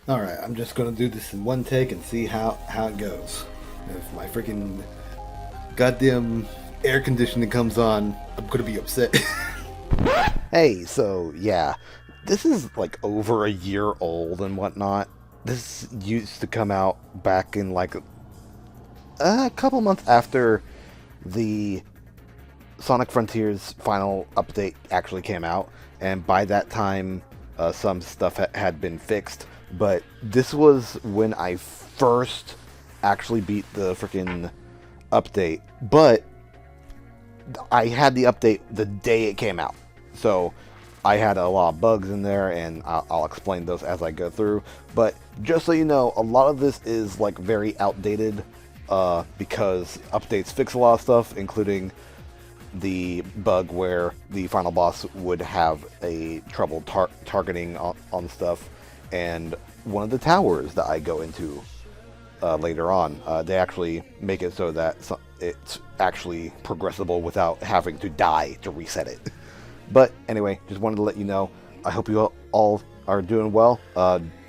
Alright, I'm just gonna do this in one take and see how it goes. If my freaking goddamn air conditioning comes on, I'm gonna be upset. Hey, so yeah, this is like over a year old and whatnot. This used to come out back in like a couple months after the Sonic Frontiers final update actually came out, and by that time, some stuff had been fixed. But this was when I first actually beat the freaking update. But I had the update the day it came out, so I had a lot of bugs in there, and I'll explain those as I go through. But just so you know, a lot of this is like very outdated, because updates fix a lot of stuff, including the bug where the final boss would have a trouble targeting on stuff, and one of the towers that I go into later on, they actually make it so that it's actually progressible without having to die to reset it. But anyway, just wanted to let you know. I hope you all are doing well.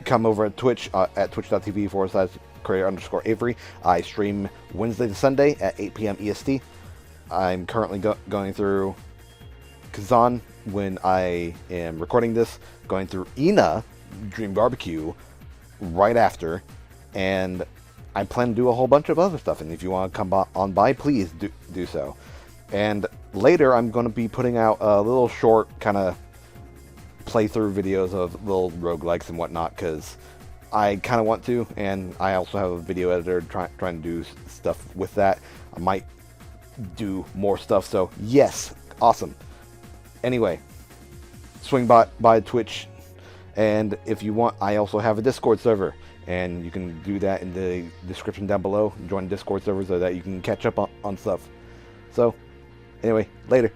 Come over at Twitch at twitch.tv/creator_Avery. I stream Wednesday to Sunday at 8 p.m. EST. I'm currently going through Kazan when I am recording this, going through Ina Dream Barbecue right after, and I plan to do a whole bunch of other stuff, and if you want to come on by, please do so. And later I'm going to be putting out a little short kind of playthrough videos of little roguelikes and whatnot, because I kind of want to, and I also have a video editor trying to do stuff with that. I might do more stuff, so yes, awesome. Anyway, swing by Twitch, and if you want, I also have a Discord server, and you can do that in the description down below. Join the Discord server so that you can catch up on stuff. So anyway, later.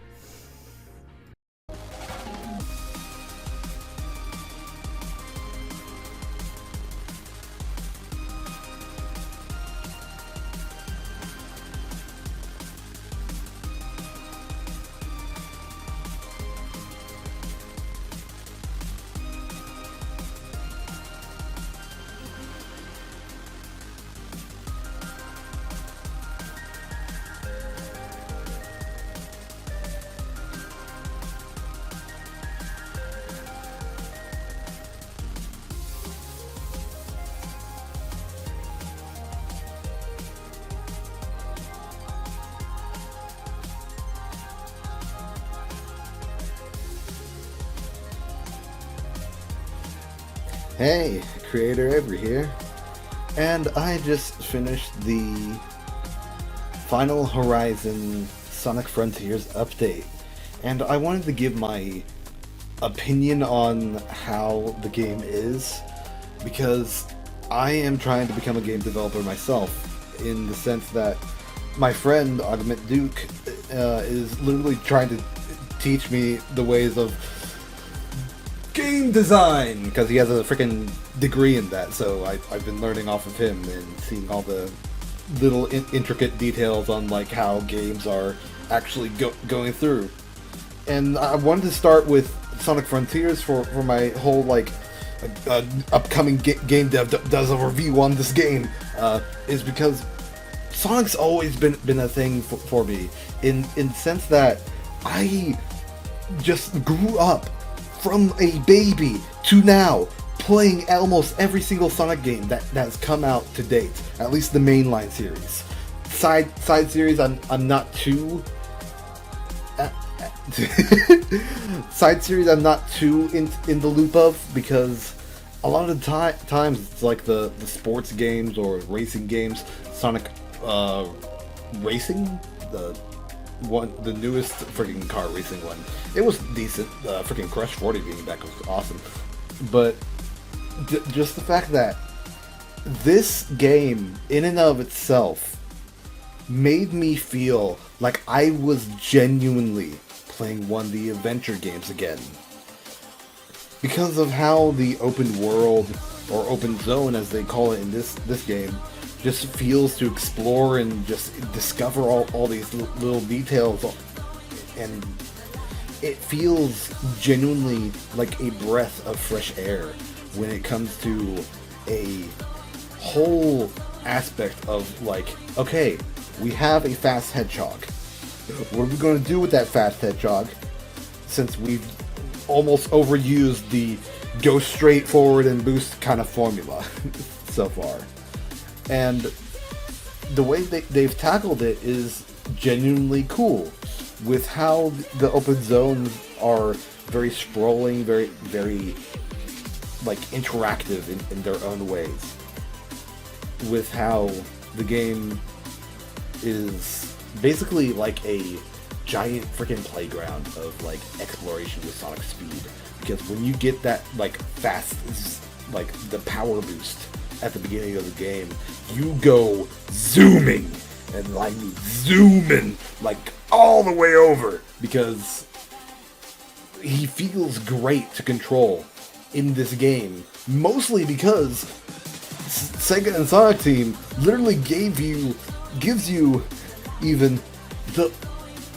Hey, Creator Avery here, and I just finished the Final Horizon Sonic Frontiers update, and I wanted to give my opinion on how the game is, because I am trying to become a game developer myself, in the sense that my friend Augment Duke is literally trying to teach me the ways of game design, because he has a freaking degree in that. So I've been learning off of him and seeing all the little intricate details on like how games are actually going through. And I wanted to start with Sonic Frontiers for my whole like upcoming game dev does a review on this game, is because Sonic's always been a thing for me, in the sense that I just grew up from a baby to now playing almost every single Sonic game that's come out to date, at least the mainline series. Side series, I'm not too side series I'm not too in the loop of, because a lot of the times it's like the sports games or racing games. Sonic Racing, the newest freaking car racing one, it was decent. Freaking Crush 40 being back was awesome, but just the fact that this game in and of itself made me feel like I was genuinely playing one of the adventure games again, because of how the open world, or open zone as they call it in this game, just feels to explore and just discover all these little details, and it feels genuinely like a breath of fresh air when it comes to a whole aspect of like, okay, we have a fast hedgehog. What are we going to do with that fast hedgehog? Since we've almost overused the go straight forward and boost kind of formula so far. And the way they've tackled it is genuinely cool, with how the open zones are very sprawling, very like interactive in their own ways, with how the game is basically like a giant freaking playground of like exploration with Sonic speed. Because when you get that like fast, like the power boost at the beginning of the game, you go zooming, and like zooming like all the way over, because he feels great to control in this game, mostly because Sega and Sonic Team literally gives you even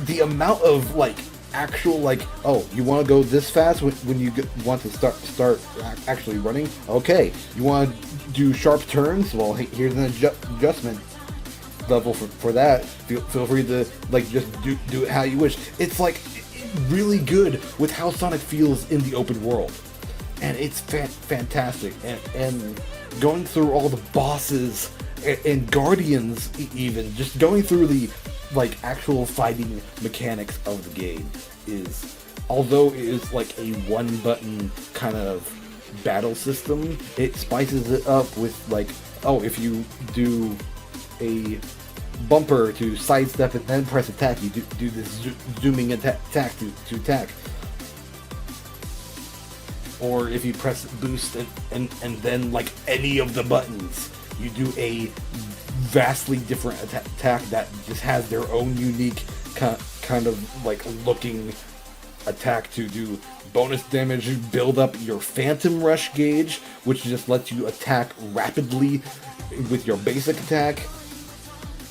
the amount of like actual like, oh, you want to go this fast when you want to start actually running? Okay, you want to do sharp turns? Well, here's an adjustment level for that. Feel free to like just do it how you wish. It's like really good with how Sonic feels in the open world, and it's fantastic. And going through all the bosses and guardians, even just going through the like actual fighting mechanics of the game is, although it is like a one button kind of battle system, it spices it up with like, oh, if you do a bumper to sidestep and then press attack, you do this zooming attack to attack. Or if you press boost and then like any of the buttons, you do a vastly different attack that just has their own unique kind of like looking attack to do bonus damage, build up your Phantom Rush gauge, which just lets you attack rapidly with your basic attack.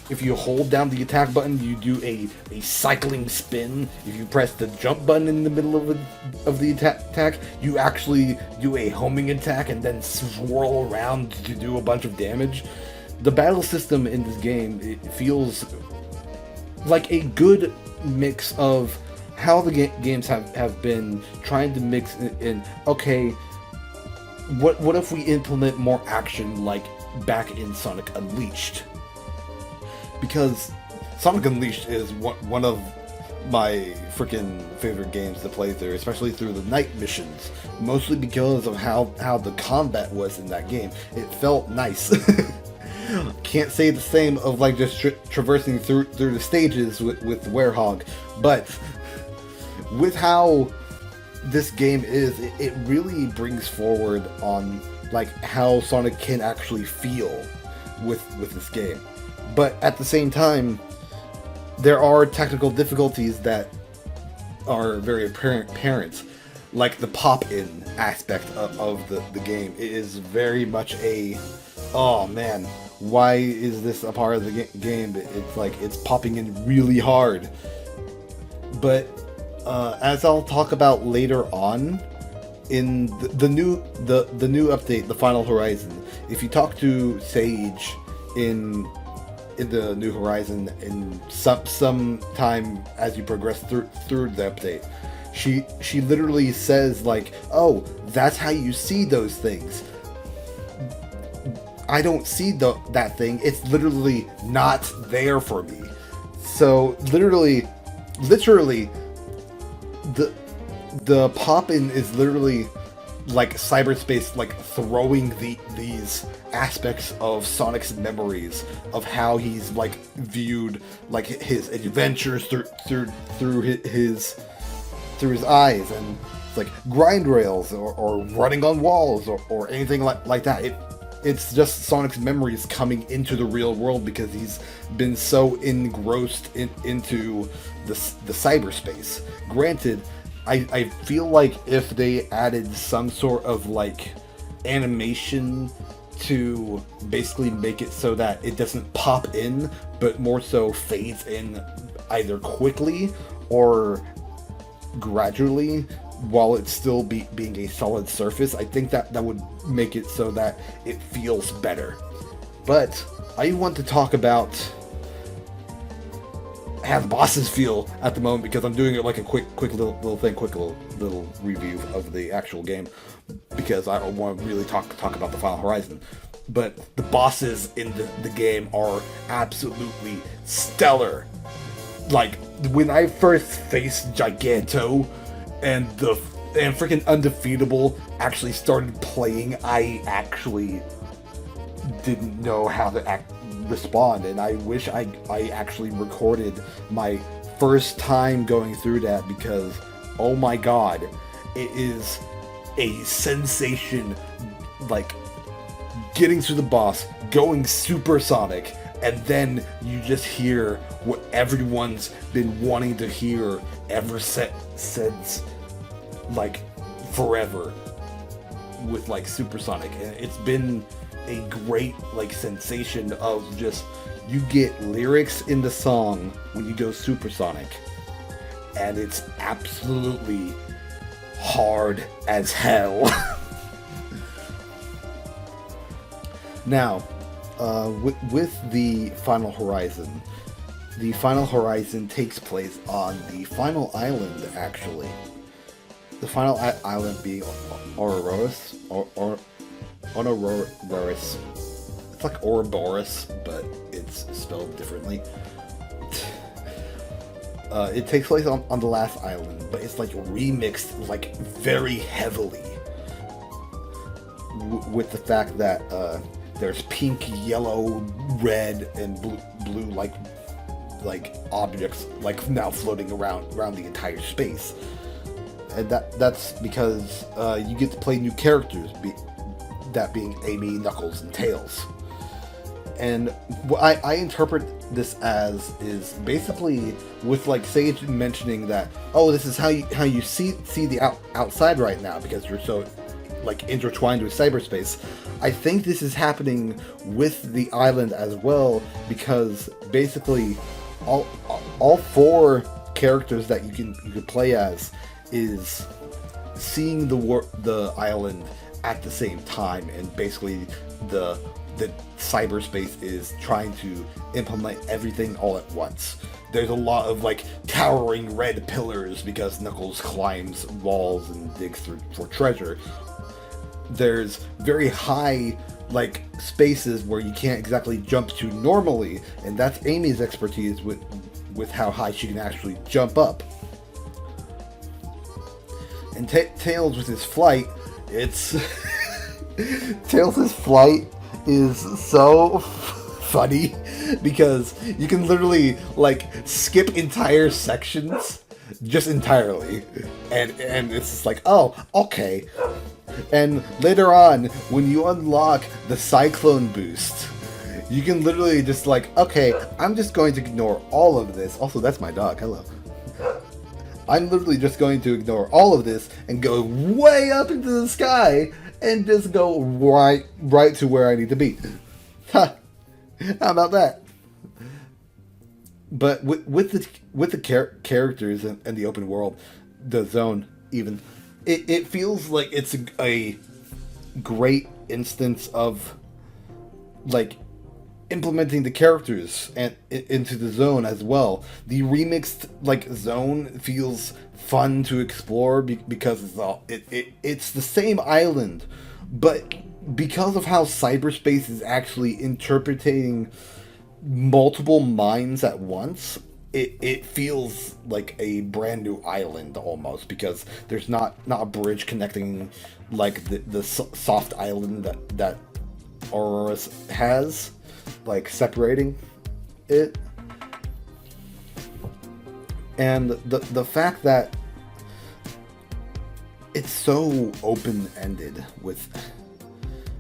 If you hold down the attack button, you do a cycling spin. If you press the jump button in the middle of the attack, you actually do a homing attack and then swirl around to do a bunch of damage. The battle system in this game, it feels like a good mix of how the games have been trying to mix in, okay, what if we implement more action like back in Sonic Unleashed? Because Sonic Unleashed is one of my freaking favorite games to play through, especially through the night missions, mostly because of how the combat was in that game. It felt nice. Can't say the same of like just traversing through the stages with Werehog, but with how this game is, it really brings forward on like how Sonic can actually feel with this game. But at the same time, there are technical difficulties that are very apparent, like the pop-in aspect of the game. It is very much a, oh man, why is this a part of the game? It's like it's popping in really hard. But as I'll talk about later on in the new update, the Final Horizon, if you talk to Sage in the New Horizon in some time as you progress through the update, she literally says like, oh, that's how you see those things. I don't see that thing. It's literally not there for me. So literally the pop-in is literally like cyberspace, like throwing these aspects of Sonic's memories of how he's like viewed like his adventures through his eyes, and it's like grind rails or running on walls or anything like that. It's just Sonic's memories coming into the real world because he's been so engrossed into the cyberspace. Granted, I feel like if they added some sort of like animation to basically make it so that it doesn't pop in, but more so fades in either quickly or gradually, while it's still being a solid surface, I think that would make it so that it feels better. But I want to talk about how the bosses feel at the moment, because I'm doing it like a quick little thing, quick little review of the actual game, because I want to really talk about the Final Horizon. But the bosses in the game are absolutely stellar. Like, when I first faced Giganto and freaking Undefeatable actually started playing, I actually didn't know how to respond, and I wish I actually recorded my first time going through that, because oh my god, it is a sensation, like getting through the boss, going supersonic, and then you just hear what everyone's been wanting to hear ever since like forever with like supersonic. And it's been a great like sensation of just, you get lyrics in the song when you go supersonic, and it's absolutely hard as hell. Now, with the Final Horizon takes place on the final island, actually. The final island being Ouroboros, Ouroboros. It's like Ouroboros, but it's spelled differently. It takes place on the last island, but it's like remixed like very heavily with the fact that there's pink, yellow, red, and blue like objects like now floating around the entire space, and that's because you get to play new characters, that being Amy, Knuckles, and Tails. And what I interpret this as is basically with like Sage mentioning that, oh, this is how you see the outside right now because you're so like intertwined with cyberspace. I think this is happening with the island as well, because basically all four characters that you can play as is seeing the island at the same time, and basically the cyberspace is trying to implement everything all at once. There's a lot of like towering red pillars because Knuckles climbs walls and digs for treasure. There's very high like spaces where you can't exactly jump to normally, and that's Amy's expertise with how high she can actually jump up. And Tails with his flight, it's Tails' flight is so funny because you can literally like skip entire sections just entirely, and it's just like, oh, okay. And later on, when you unlock the Cyclone boost, you can literally just like, okay, I'm just going to ignore all of this. Also, that's my dog. Hello. I'm literally just going to ignore all of this and go way up into the sky and just go right to where I need to be. Ha! How about that? But with the characters and the open world, the zone even, it feels like it's a great instance of like implementing the characters and into the zone as well. The remixed like zone feels fun to explore because it's the same island, but because of how cyberspace is actually interpreting multiple minds at once, it feels like a brand new island almost, because there's not a bridge connecting like the soft island that Ouroboros has, like separating it. And the fact that it's so open-ended with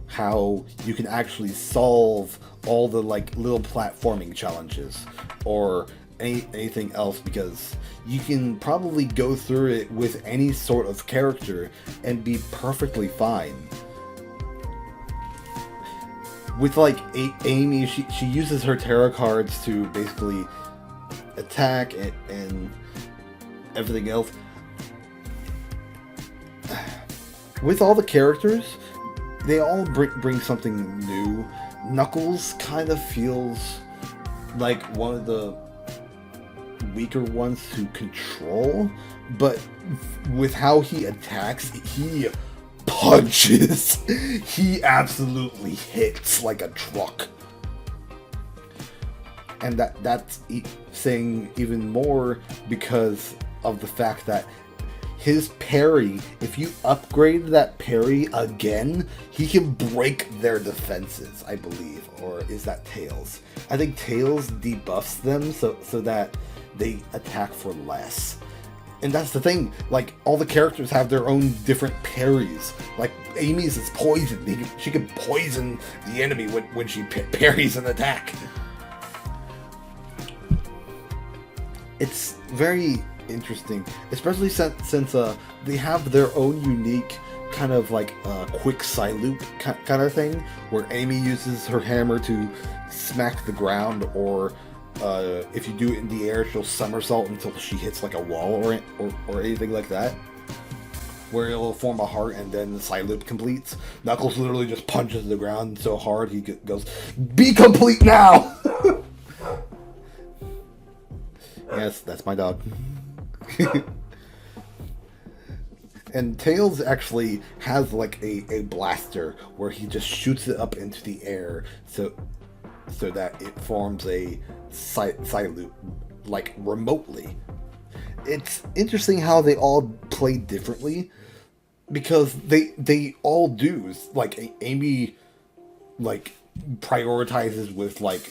how you can actually solve all the like little platforming challenges or anything else, because you can probably go through it with any sort of character and be perfectly fine. With like Amy, she uses her tarot cards to basically attack and everything else. with all the characters, they all bring something new. Knuckles kind of feels like one of the weaker ones to control, but with how he attacks, he punches. He absolutely hits like a truck. And that's saying even more because of the fact that his parry, if you upgrade that parry again, he can break their defenses, I believe. Or is that Tails? I think Tails debuffs them so that they attack for less. And that's the thing, like, all the characters have their own different parries. Like, Amy's is poison. She can poison the enemy when she parries an attack. It's very interesting, especially since they have their own unique kind of like quick side loop kind of thing, where Amy uses her hammer to smack the ground, or if you do it in the air, she'll somersault until she hits like a wall or anything like that, where it'll form a heart and then the side loop completes. Knuckles literally just punches the ground so hard he goes, "Be complete now!" Yes, that's my dog. And Tails actually has like a blaster where he just shoots it up into the air so that it forms a side loop, like, remotely. It's interesting how they all play differently, because they all do. Like, Amy, like, prioritizes with like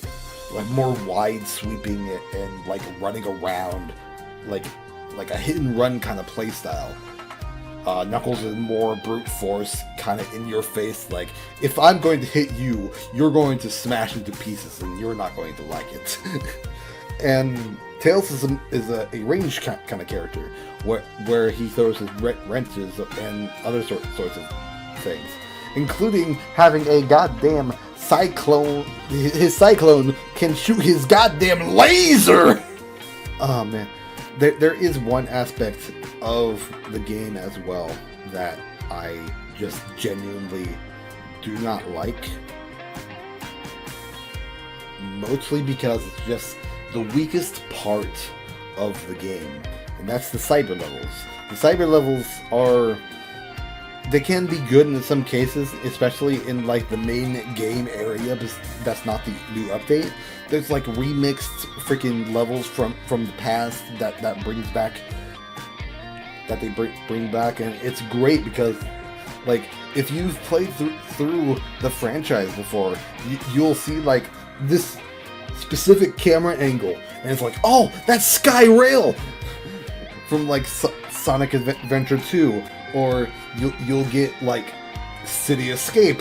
more wide sweeping and like running around, like a hit and run kind of play style. Knuckles is more brute force, kind of in your face, like, if I'm going to hit you, you're going to smash into pieces and you're not going to like it. And Tails is a ranged kind of character, where he throws his wrenches and other sorts of things, including having a goddamn cyclone. His cyclone can shoot his goddamn laser! Oh man. There is one aspect of the game as well that I just genuinely do not like. Mostly because it's just the weakest part of the game. And that's the cyber levels. The cyber levels they can be good in some cases, especially in like the main game area, but that's not the new update. There's like remixed freaking levels from the past that brings back, that they bring back, and it's great because, like, if you've played through the franchise before, you'll see like this specific camera angle, and it's like, oh, that's Skyrail from like Sonic Adventure 2, or you'll get like City Escape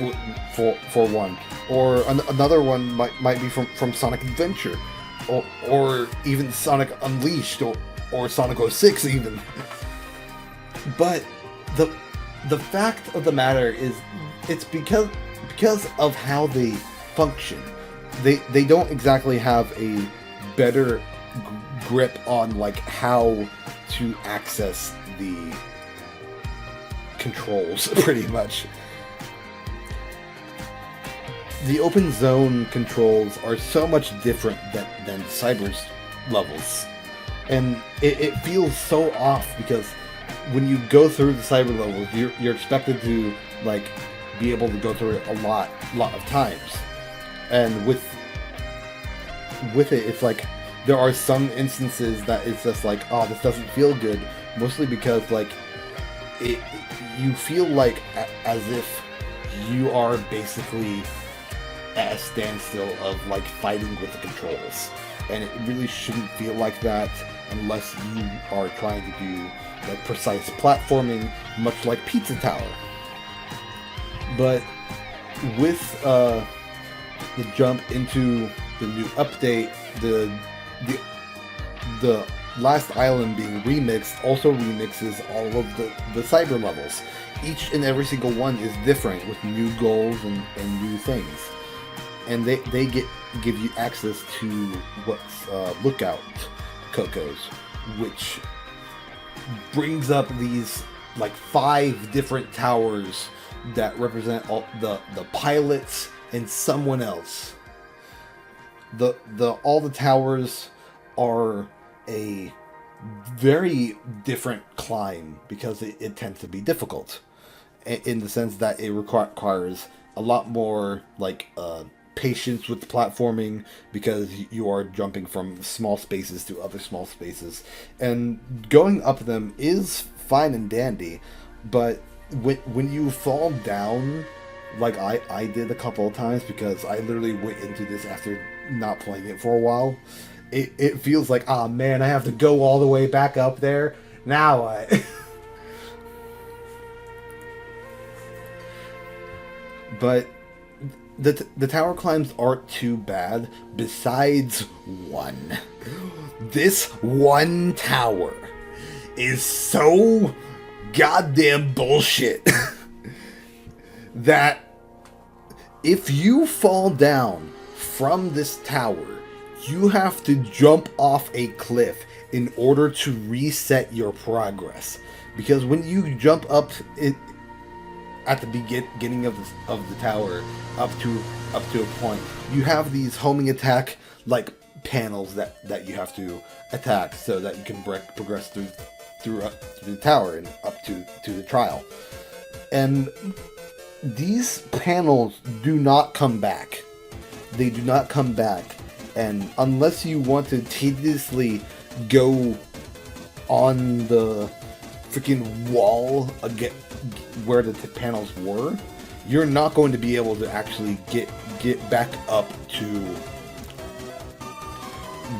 for one, or another one might be from Sonic Adventure, or even Sonic Unleashed, or Sonic 06 even. But the fact of the matter is, it's because of how they function. They don't exactly have a better grip on like how to access the controls, pretty much. The open zone controls are so much different than Cyber's levels, and it feels so off, because when you go through the Cyber levels, you're expected to like be able to go through it a lot of times, and with it, it's like there are some instances that it's just like, oh, this doesn't feel good, mostly because like you feel like as if you are basically at a standstill of like fighting with the controls, and it really shouldn't feel like that unless you are trying to do like precise platforming, much like Pizza Tower. But with the jump into the new update, the last island being remixed also remixes all of the cyber levels. Each and every single one is different, with new goals and new things. And they give you access to what's Lookout Cocos, which brings up these like 5 different towers that represent all the pilots and someone else. All the towers are a very different climb because it tends to be difficult in the sense that it requires a lot more like patience with the platforming because you are jumping from small spaces to other small spaces, and going up them is fine and dandy, but when you fall down like I did a couple of times, because I literally went into this after not playing it for a while, it feels like, ah, man, I have to go all the way back up there. Now what? But the tower climbs aren't too bad, besides one. This one tower is so goddamn bullshit that if you fall down from this tower, you have to jump off a cliff in order to reset your progress. Because when you jump up at the beginning of the tower up to a point, you have these homing attack like panels that you have to attack so that you can progress through the tower and up to the trial. And these panels do not come back. They do not come back. And unless you want to tediously go on the freaking wall again where the panels were, you're not going to be able to actually get back up to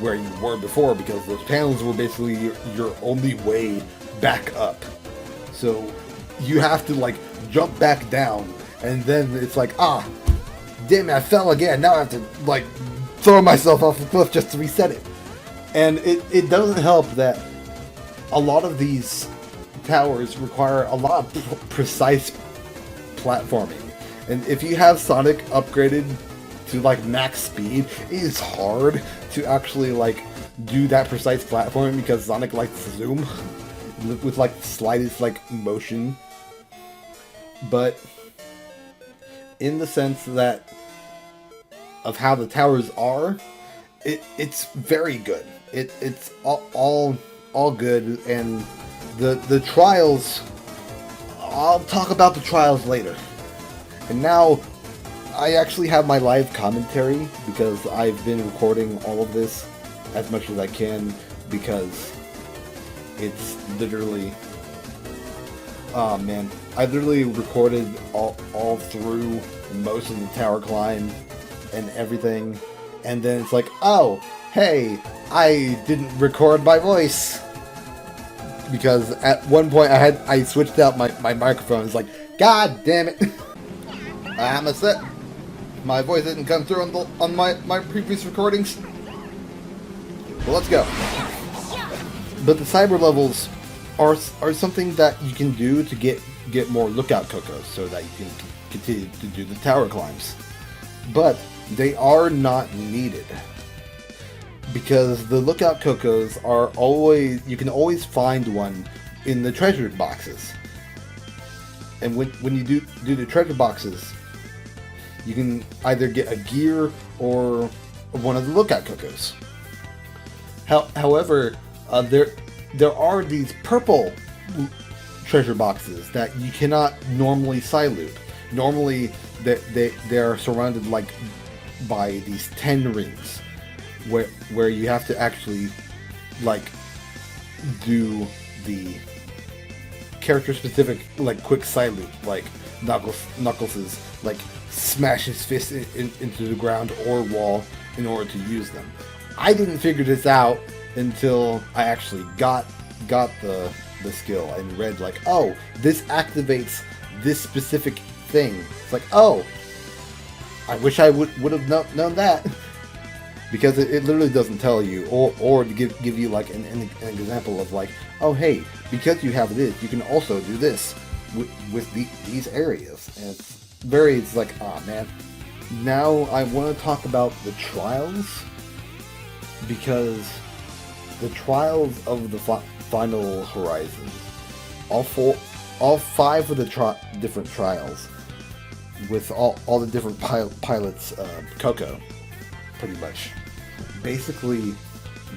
where you were before, because those panels were basically your only way back up. So you have to like jump back down, and then it's like, ah, damn it, I fell again. Now I have to like throw myself off the cliff just to reset it. And it doesn't help that a lot of these towers require a lot of precise platforming. And if you have Sonic upgraded to like max speed, it is hard to actually like do that precise platforming because Sonic likes to zoom with like the slightest like motion. But in the sense that of how the towers are, it's very good. It's all good, and the trials, I'll talk about the trials later. And now I actually have my live commentary because I've been recording all of this as much as I can, because it's literally, oh man, I literally recorded all through most of the tower climb and everything, and then it's like, oh, hey, I didn't record my voice, because at one point I switched out my microphone. It's like, god damn it, I'm upset. My voice didn't come through on my previous recordings. Well, let's go. But the cyber levels are something that you can do to get more lookout cocos so that you can continue to do the tower climbs. But they are not needed, because the lookout cocos are always, you can always find one in the treasure boxes. And when you do the treasure boxes, you can either get a gear or one of the lookout cocos. However, there are these purple treasure boxes that you cannot normally side loop. Normally, they are surrounded like by these 10 rings, where you have to actually like do the character specific like quick side loop, like Knuckles' like smash his fist into the ground or wall in order to use them. I didn't figure this out until I actually got the skill and read like, oh, this activates this specific thing. It's like, oh, I wish I would have known that. Because it literally doesn't tell you, or to give you like an example of like, oh hey, because you have this, you can also do this with these areas. And it's like, ah man. Now I want to talk about the trials, because the trials of the Final Horizon, all all 5 of the different trials with all the different pilots, Coco, pretty much. Basically,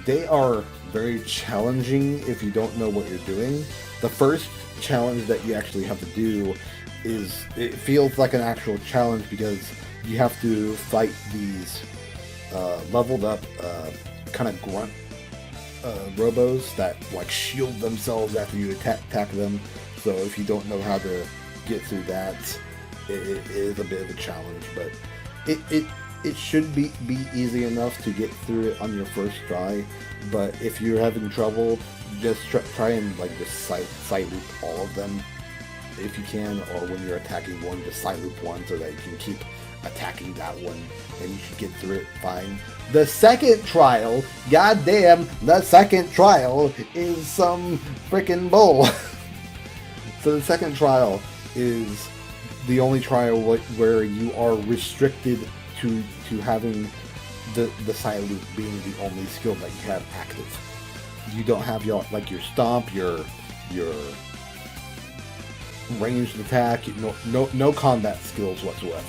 they are very challenging if you don't know what you're doing. The first challenge that you actually have to do is, it feels like an actual challenge because you have to fight these leveled up kind of grunt robos that like shield themselves after you attack them. So if you don't know how to get through that, it is a bit of a challenge, but it should be easy enough to get through it on your first try. But if you're having trouble, just try and like just side loop all of them if you can, or when you're attacking one, just side loop one so that you can keep attacking that one, and you should get through it fine. The second trial, goddamn, the second trial is some freaking bull. So the second trial is the only trial where you are restricted to having the side loop being the only skill that you have active. You don't have your stomp, your ranged attack, no combat skills whatsoever.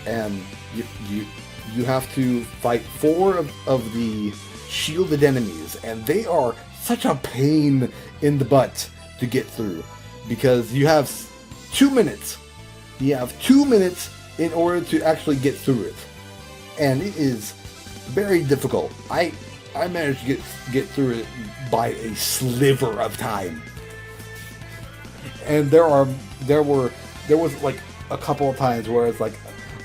And you have to fight 4 of the shielded enemies, and they are such a pain in the butt to get through because you have 2 minutes. You have 2 minutes in order to actually get through it, and it is very difficult. I managed to get through it by a sliver of time, and there was like a couple of times where it's like,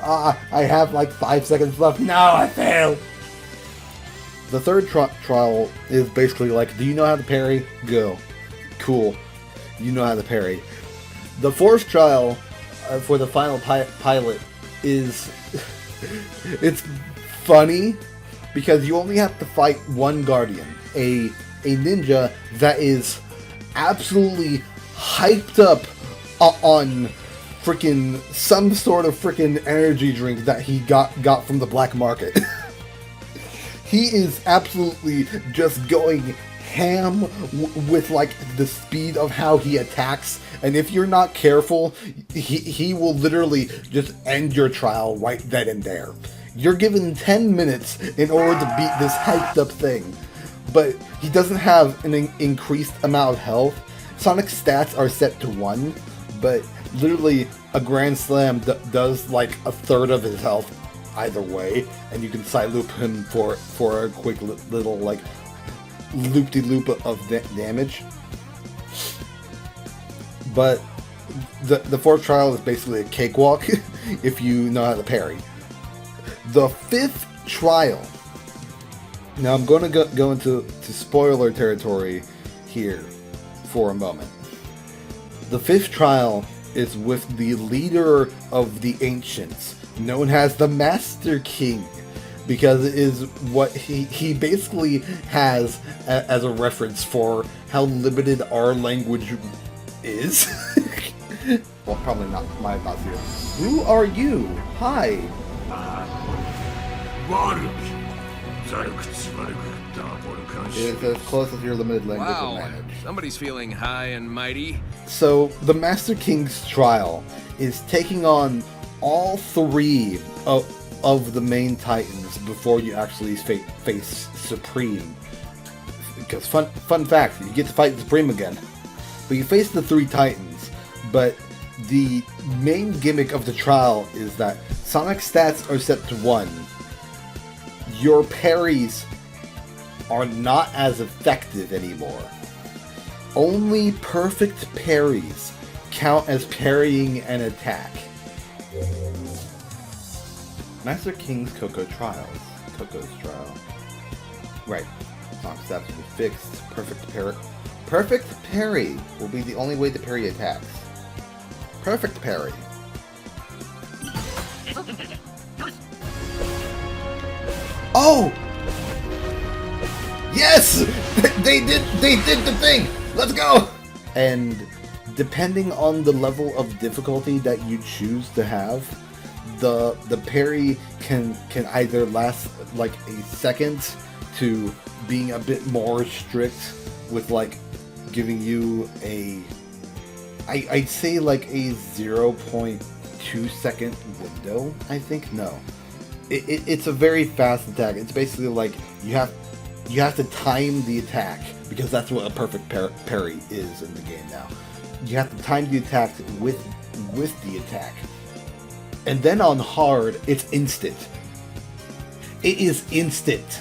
I have like 5 seconds left. No, I failed. The third trial is basically like, do you know how to parry? Go. Cool. You know how to parry. The fourth trial for the final pilot is it's funny because you only have to fight one guardian, a ninja that is absolutely hyped up on freaking some sort of freaking energy drink that he got from the black market. He is absolutely just going ham with like the speed of how he attacks, and if you're not careful, he will literally just end your trial right then and there. You're given 10 minutes in order to beat this hyped up thing, but he doesn't have an increased amount of health. Sonic stats are set to 1, but literally a Grand Slam does like a third of his health either way, and you can side loop him for a quick little like loop-de-loop of damage. But the fourth trial is basically a cakewalk if you know how to parry. The fifth trial, now I'm going to go into spoiler territory here for a moment. The fifth trial is with the leader of the ancients, known as the Master King, because it is what he basically has as a reference for how limited our language is. Well, probably not my thoughts here. Who are you? Hi. It's as close as your limited language will manage. Somebody's feeling high and mighty. So, the Master King's trial is taking on all 3 of the main titans before you actually face Supreme. Because fun fact, you get to fight Supreme again. But you face the 3 titans, but the main gimmick of the trial is that Sonic stats are set to 1. Your parries are not as effective anymore. Only perfect parries count as parrying an attack. Master King's Coco's trial. Right. Sonic stats will be fixed. Perfect parry will be the only way to parry attacks. Perfect parry. Oh! Yes! They did the thing! Let's go! And depending on the level of difficulty that you choose to have, the parry can either last like a second to being a bit more strict with like giving you a I'd say like a 0.2 second window, I think. No. It's a very fast attack. It's basically like you have to time the attack, because that's what a perfect parry is in the game now. You have to time the attack with the attack. And then on hard, it's instant. It is instant.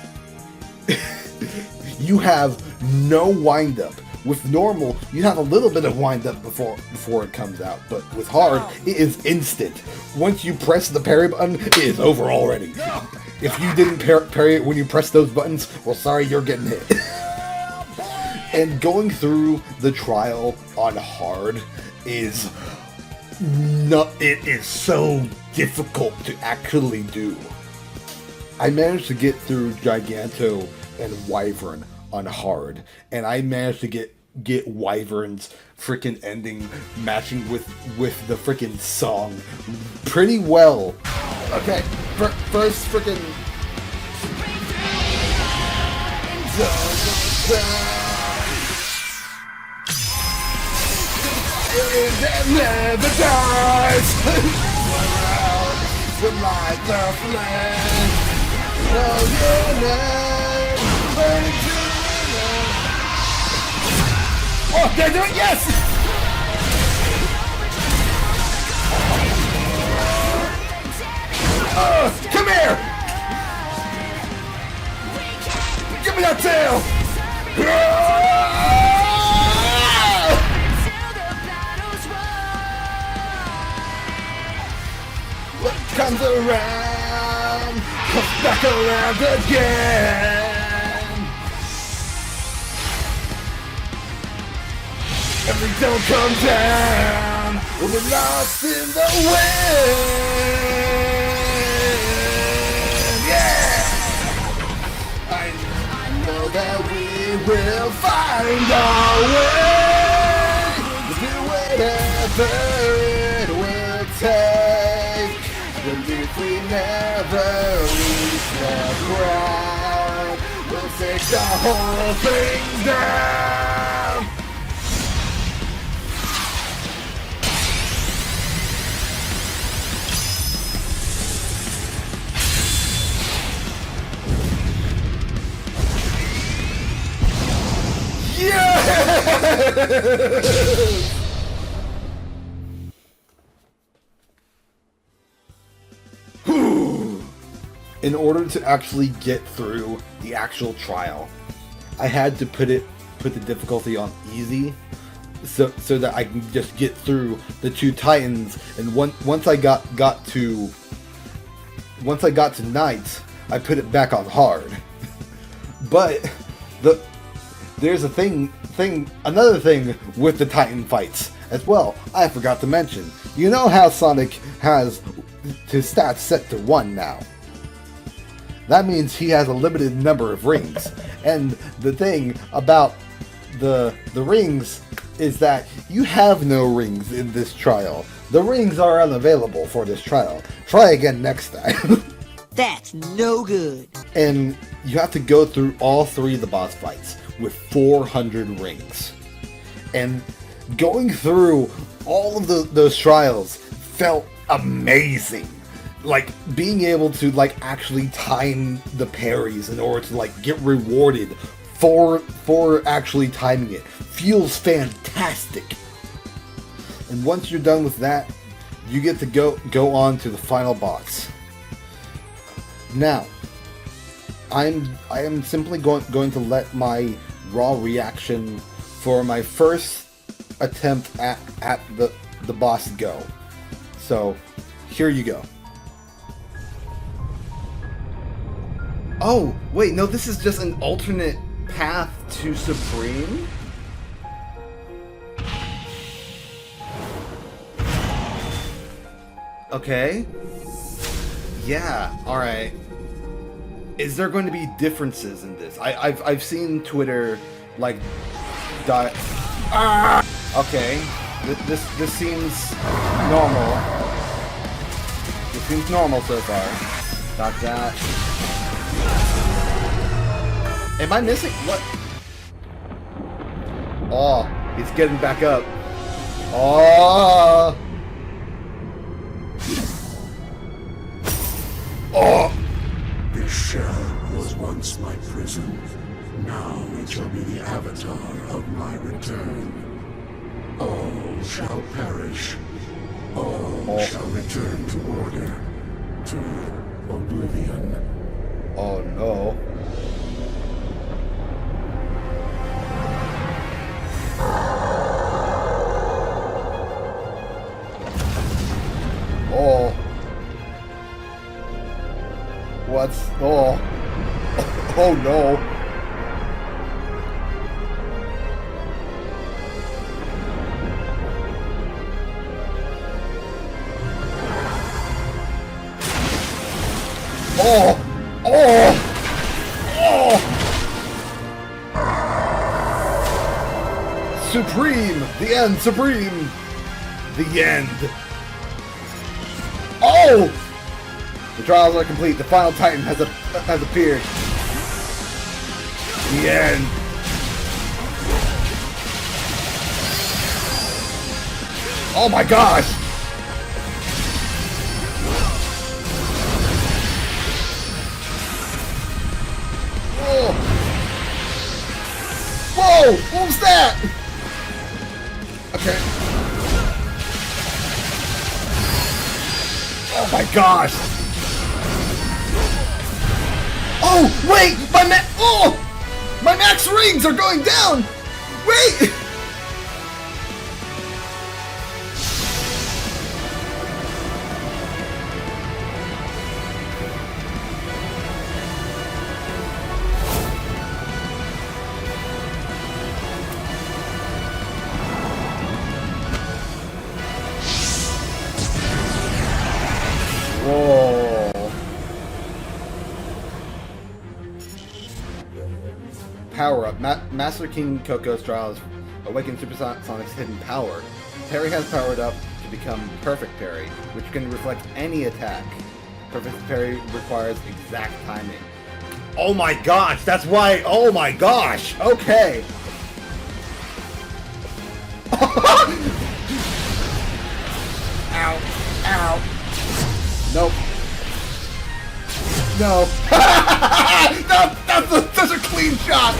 You have no wind-up. With normal, you have a little bit of wind-up before it comes out, but with hard, it is instant. Once you press the parry button, it is over already. If you didn't parry it when you press those buttons, well, sorry, you're getting hit. And going through the trial on hard is it is so difficult to actually do. I managed to get through Giganto and Wyvern on hard, and I managed to get Wyvern's freaking ending matching with the freaking song pretty well. Okay, first freaking that never dies. The light of flame. Know your name. Burning to the oh, they're doing yes. Come here. Give me that tail. What comes around, comes back around again. Every don't come down, we'll be lost in the wind. Yeah! I know that we will find our way. We'll do whatever it will take. But if we never reach the ground, we'll take the whole thing down. Yeah! In order to actually get through the actual trial, I had to put the difficulty on easy, so that I can just get through the two titans. And once I got to knights, I put it back on hard. But there's another thing with the titan fights as well. I forgot to mention. You know how Sonic has his stats set to 1 now. That means he has a limited number of rings. And the thing about the rings is that you have no rings in this trial. The rings are unavailable for this trial. Try again next time. That's no good. And you have to go through all 3 of the boss fights with 400 rings. And going through all of those trials felt amazing. Like, being able to, like, actually time the parries in order to, like, get rewarded for actually timing it feels fantastic. And once you're done with that, you get to go on to the final boss. Now, I am simply going to let my raw reaction for my first attempt at the boss go. So, here you go. Oh, wait, no, this is just an alternate path to Supreme? Okay. Yeah, alright. Is there going to be differences in this? I've seen Twitter, like, okay. This seems normal. This seems normal so far. Got that. Am I missing? What? Oh, he's getting back up. Oh! Oh! This shell was once my prison. Now it shall be the avatar of my return. All shall perish. All shall return to order. To oblivion. Oh no. Oh. What's... Oh. Oh no. Oh! Oh! Oh! Supreme! The end! Supreme! The end! Oh! The trials are complete. The final Titan has appeared. The end. Oh my gosh! Oh! Whoa! What was that? Okay. Oh my gosh! Oh, wait! My max rings are going down! Wait! Whoa. Power up. Master King Coco's trials awaken Supersonic's hidden power. Parry has powered up to become Perfect Parry, which can reflect any attack. Perfect Parry requires exact timing. Oh my gosh, that's why. Oh my gosh. Okay. Ow. Ow. Nope. No. That's a clean shot.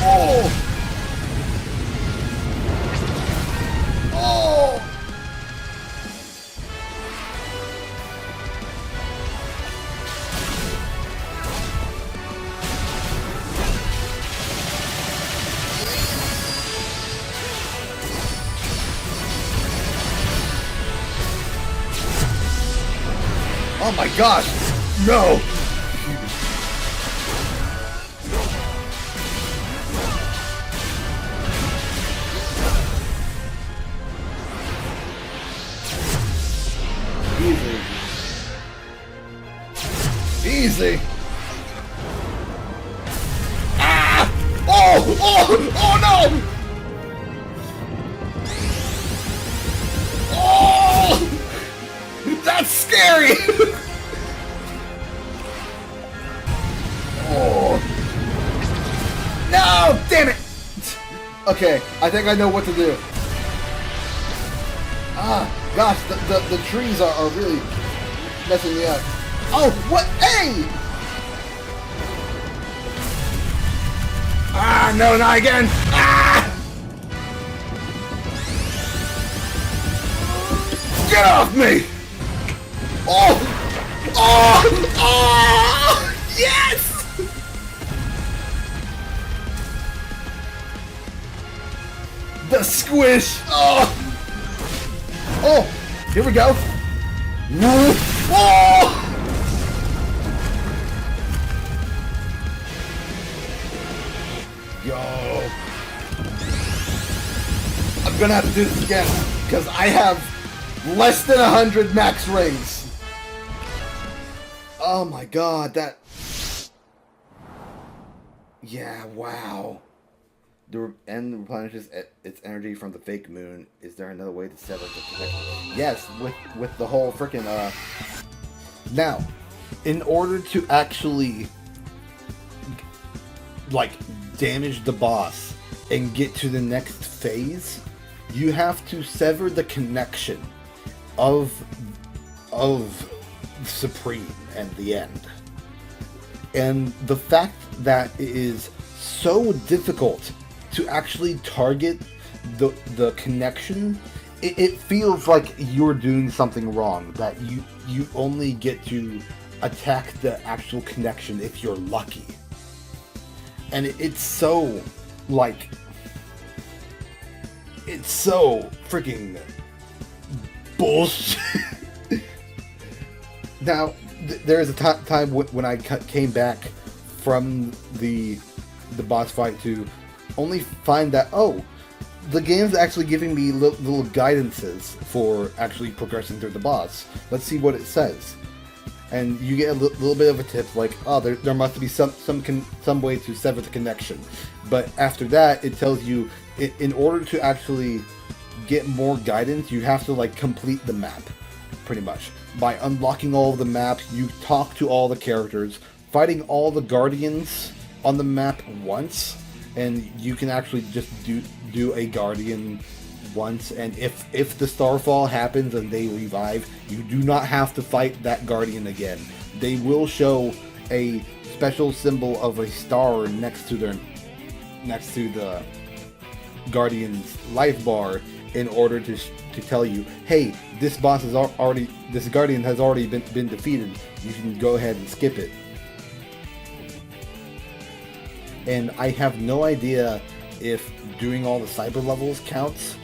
Oh. Oh. Oh my gosh! No! Easy! Ah! Oh! Oh! Oh no! Oh! That's scary! Oh! No! Damn it! Okay, I think I know what to do. Ah, gosh, the trees are really messing me up. Oh, what? Hey! Ah, no, not again! Ah! Get off me! Oh! Oh! Oh! Yes! The squish! Oh! Oh! Here we go! Oh! Yo! I'm gonna have to do this again, because I have less than 100 max rings. Oh my god, that... Yeah, wow. The end replenishes its energy from the fake moon. Is there another way to set up the protect? Yes, with the whole freaking Now, in order to actually like damage the boss and get to the next phase, you have to sever the connection of Supreme and the end. And the fact that it is so difficult to actually target the connection, it feels like you're doing something wrong, that you only get to attack the actual connection if you're lucky. And it's so, like, it's so freaking bullshit. Now, there is a time when I came back from the boss fight to only find that, oh, the game's actually giving me little guidances for actually progressing through the boss. Let's see what it says. And you get a little bit of a tip, like, oh, there must be some way to sever the connection. But after that, it tells you, in order to actually get more guidance, you have to, like, complete the map, pretty much. By unlocking all of the map, you talk to all the characters, fighting all the guardians on the map once, and you can actually just do a guardian once, and if the starfall happens and they revive, you do not have to fight that guardian again. They will show a special symbol of a star next to the guardian's life bar in order to tell you, hey, this guardian has already been defeated. You can go ahead and skip it. And I have no idea if doing all the cyber levels counts,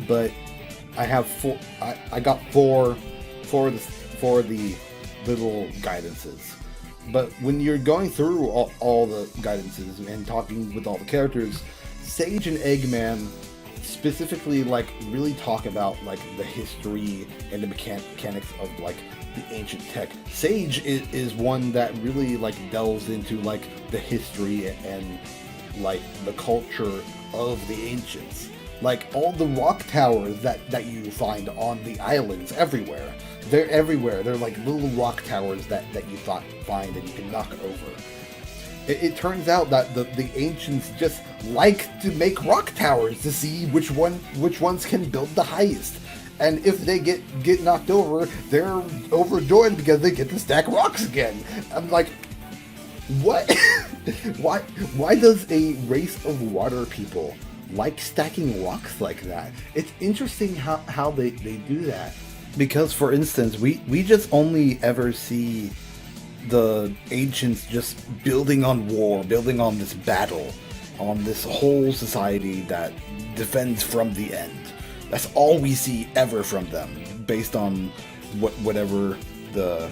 but I have four. I got four for the little guidances. But when you're going through all the guidances and talking with all the characters, Sage and Eggman specifically, like, really talk about, like, the history and the mechanics of, like, the ancient tech. Sage is one that really, like, delves into, like, the history and, like, the culture of the ancients. Like, all the rock towers that you find on the islands everywhere. They're everywhere. They're like little rock towers that you find and you can knock over. It turns out that the ancients just like to make rock towers to see which ones can build the highest. And if they get knocked over, they're overjoyed because they get to stack rocks again. I'm like, what? Why does a race of water people like stacking rocks like that? It's interesting how they do that. Because, for instance, we just only ever see the ancients just building on war, building on this battle, on this whole society that defends from the end. That's all we see ever from them, based on whatever the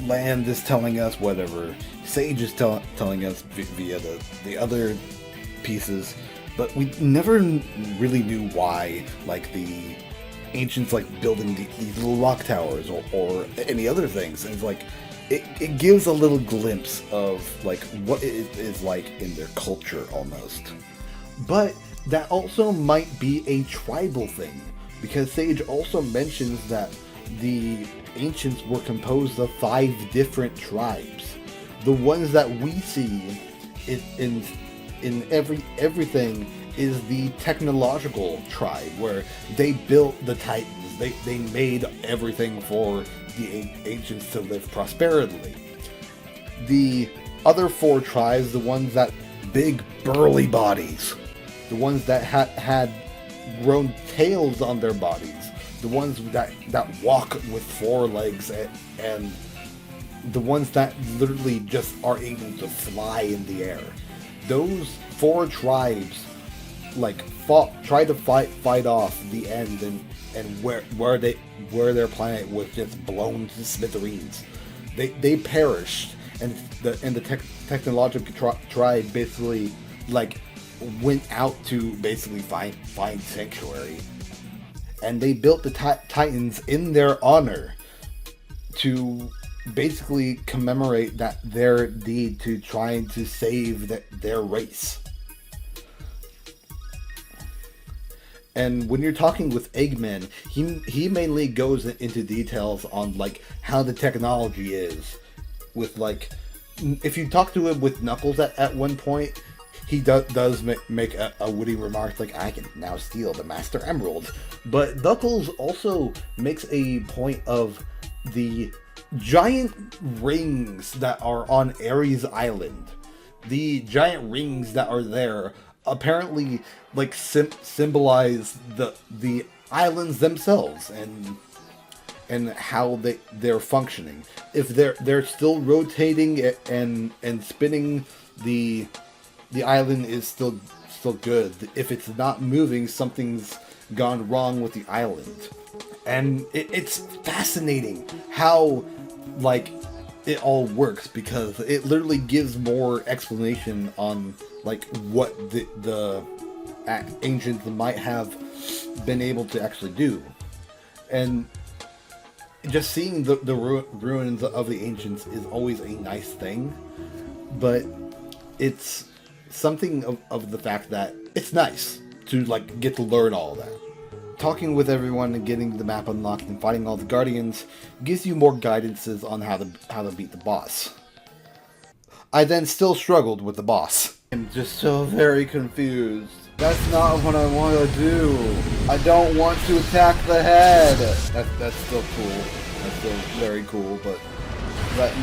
land is telling us, whatever Sage is telling us via the other pieces. But we never really knew why, like, the ancients like building these little rock towers or any other things. And it's like, it gives a little glimpse of, like, what it is like in their culture almost. But that also might be a tribal thing, because Sage also mentions that the ancients were composed of 5 different tribes. The ones that we see in everything is the technological tribe, where they built the Titans. They made everything for the ancients to live prosperously. The other 4 tribes, the ones that big burly bodies, the ones that had grown tails on their bodies, the ones that walk with 4 legs, and the ones that literally just are able to fly in the air. Those 4 tribes, like, tried to fight off the end and where their planet was just blown to smithereens. They perished, and the technological tribe basically, like, went out to basically find sanctuary, and they built the Titans in their honor to basically commemorate their deed to trying to save their race. And when you're talking with Eggman, he mainly goes into details on like how the technology is. With like, if you talk to him with Knuckles at one point, he does make a witty remark like, "I can now steal the Master Emerald." But Knuckles also makes a point of the giant rings that are on Ares Island. The giant rings that are there apparently like symbolize the islands themselves and how they're functioning. If they're still rotating and spinning, the island is still good. If it's not moving, something's gone wrong with the island. And it's fascinating how like it all works, because it literally gives more explanation on like what the ancients might have been able to actually do. And just seeing the ruins of the ancients is always a nice thing, but it's something of the fact that it's nice to like get to learn all of that. Talking with everyone and getting the map unlocked and fighting all the guardians gives you more guidances on how to beat the boss. I then still struggled with the boss. I'm just so very confused. That's not what I want to do. I don't want to attack the head. That's still cool. That's still very cool, but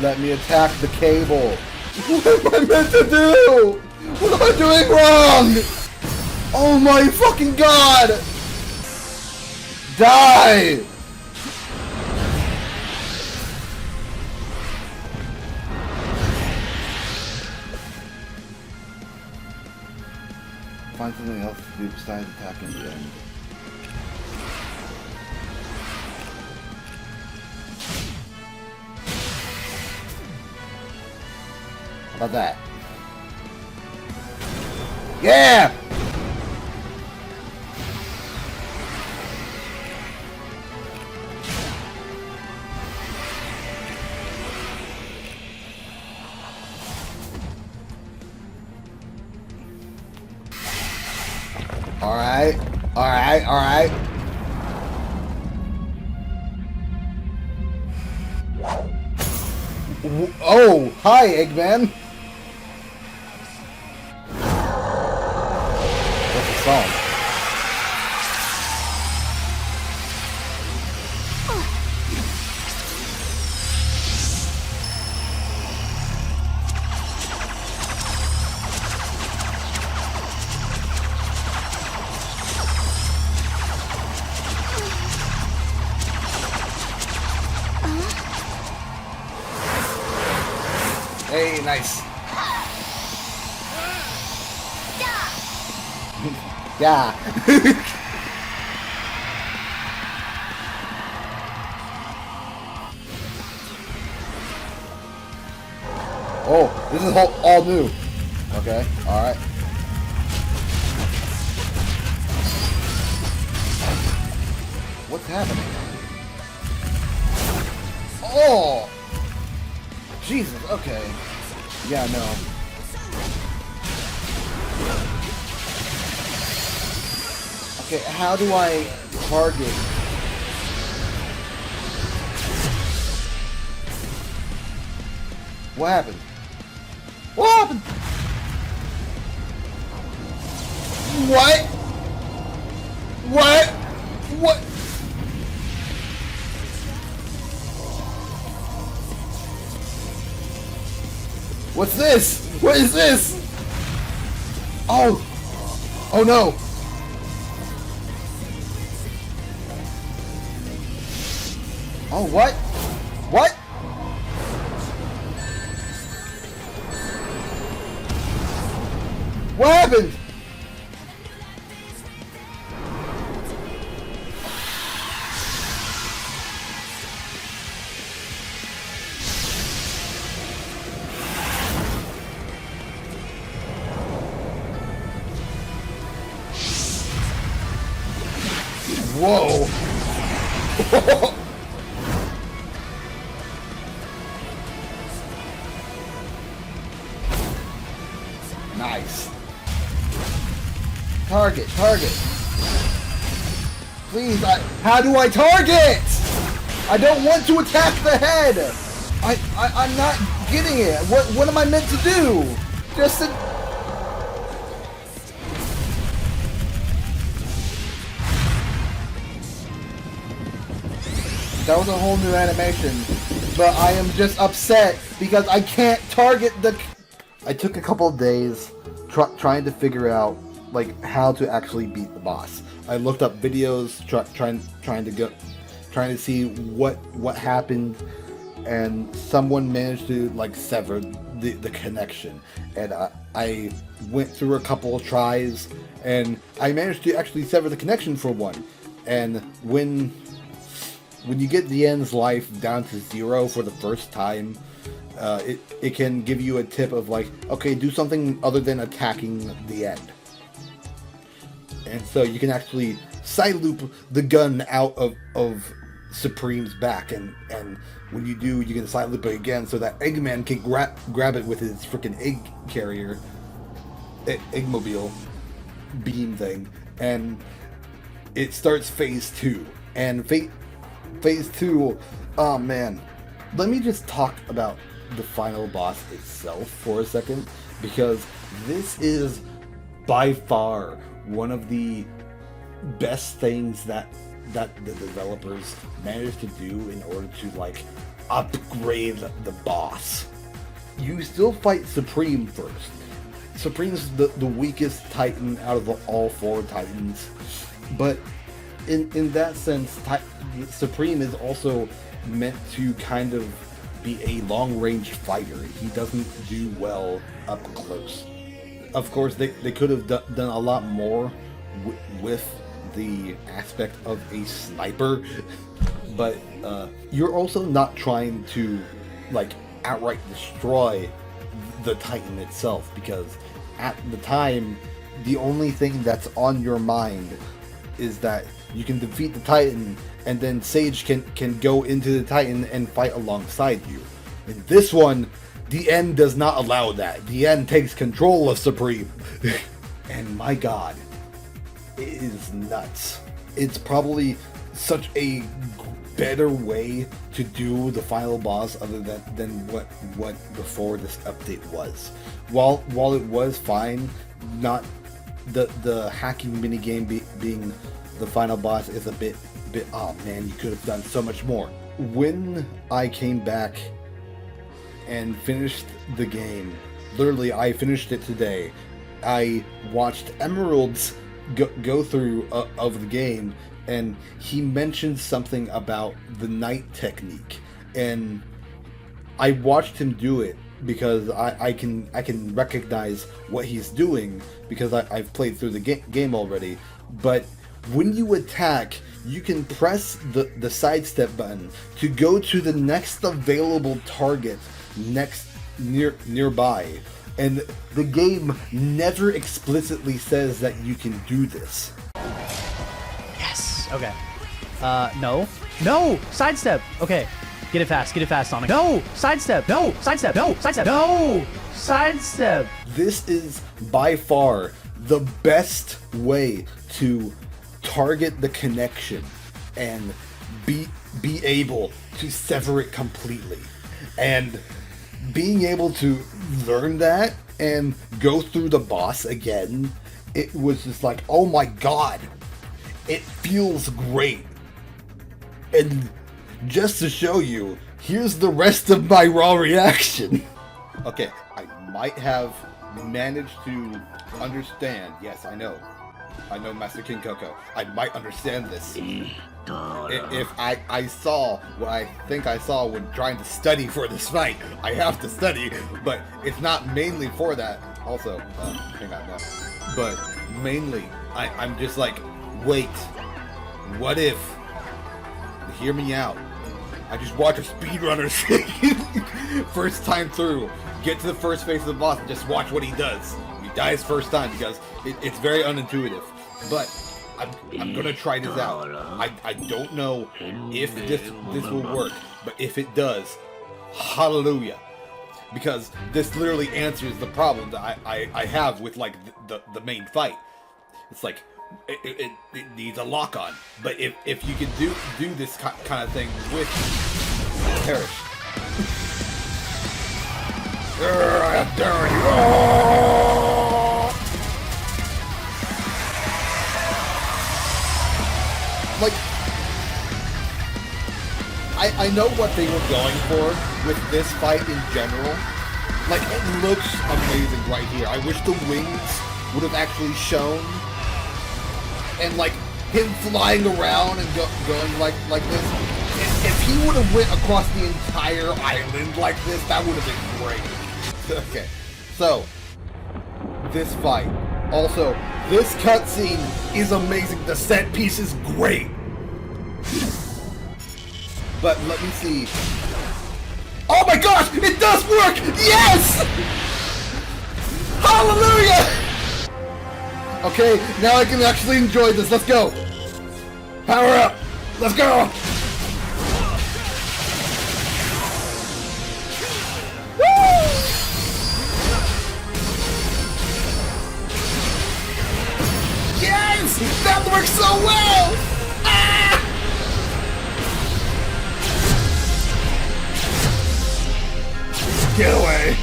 let me attack the cable. What am I meant to do? What am I doing wrong? Oh my fucking god! Die! Find something else to do besides attacking the end. How about that? Yeah! Alright. Oh, hi, Eggman. What's the song? Hey, nice. Yeah. Oh, this is all new. Okay, alright. What's happening? Oh! Jesus, okay. Yeah, no. Okay, how do I target? What happened? What happened? What? What? What? What's this? What is this? Oh! Oh no! Oh, what? What? What happened? Whoa! Nice. Target. Please, how do I target? I don't want to attack the head. I'm not getting it. What am I meant to do? Just That was a whole new animation, but I am just upset because I can't target the... I took a couple of days trying to figure out like how to actually beat the boss. I looked up videos, trying to see what happened, and someone managed to like sever the connection. And I went through a couple of tries, and I managed to actually sever the connection for one. And when you get the end's life down to 0 for the first time, it can give you a tip of like, okay, do something other than attacking the end. And so you can actually side loop the gun out of Supreme's back, and when you do, you can side loop it again so that Eggman can grab it with his freaking egg carrier, Eggmobile beam thing, and it starts phase 2. And phase 2, oh man, let me just talk about the final boss itself for a second, because this is by far one of the best things that the developers managed to do in order to like upgrade the boss. You still fight Supreme first. Supreme's the weakest Titan out of all 4 Titans, but in that sense, Supreme is also meant to kind of be a long-range fighter. He doesn't do well up close. Of course, they could have done a lot more with the aspect of a sniper, but you're also not trying to like outright destroy the Titan itself, because at the time, the only thing that's on your mind is that you can defeat the Titan, and then Sage can go into the Titan and fight alongside you. In this one, the end does not allow that. The end takes control of Supreme. And my god, it is nuts. It's probably such a better way to do the final boss other than what before this update was. While it was fine, not the hacking minigame being the final boss is a bit, oh man, you could have done so much more. When I came back and finished the game, literally I finished it today, I watched Emerald's go through of the game, and he mentioned something about the night technique, and I watched him do it because I can recognize what he's doing because I've played through the game already. But when you attack, you can press the sidestep button to go to the next available target nearby, and the game never explicitly says that you can do this. Yes. Okay. No, sidestep. Okay, get it fast, Sonic. No, sidestep. No, sidestep. No, sidestep. No, sidestep. This is by far the best way to target the connection and be able to sever it completely. And being able to learn that and go through the boss again, it was just like, oh my god, it feels great. And just to show you, here's the rest of my raw reaction. Okay, I might have managed to understand. Yes, I know Master King Coco. I might understand this if I saw what I think I saw when trying to study for this fight. I have to study, but it's not mainly for that. Also, hang on now. But mainly, I'm just like, wait, what if? Hear me out. I just watch a speedrunner first time through, get to the first phase of the boss, and just watch what he does. He dies first time because it's very unintuitive. But I'm gonna try this out. I don't know if this will work, but if it does, hallelujah. Because this literally answers the problem that I have with like the main fight. It's like, it needs a lock on. But if you can do this kind of thing with Parrish. I dare you! Oh! Like, I know what they were going for with this fight in general. Like, it looks amazing right here. I wish the wings would have actually shown. And, like, him flying around and going like this. If he would have went across the entire island like this, that would have been great. Okay, so, this fight. Also, this cutscene is amazing. The set piece is great. But let me see. Oh my gosh! It does work! Yes! Hallelujah! Okay, now I can actually enjoy this. Let's go. Power up. Let's go. Woo! Yes! That works so well! Ah! Get away!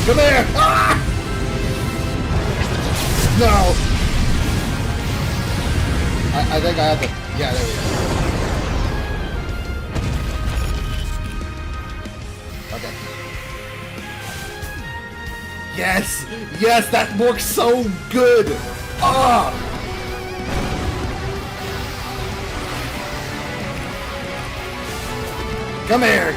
Come here! Ah! No! I think I have to... Yeah, there we go. Okay. Yes! Yes, that works so good! Ah! Come here!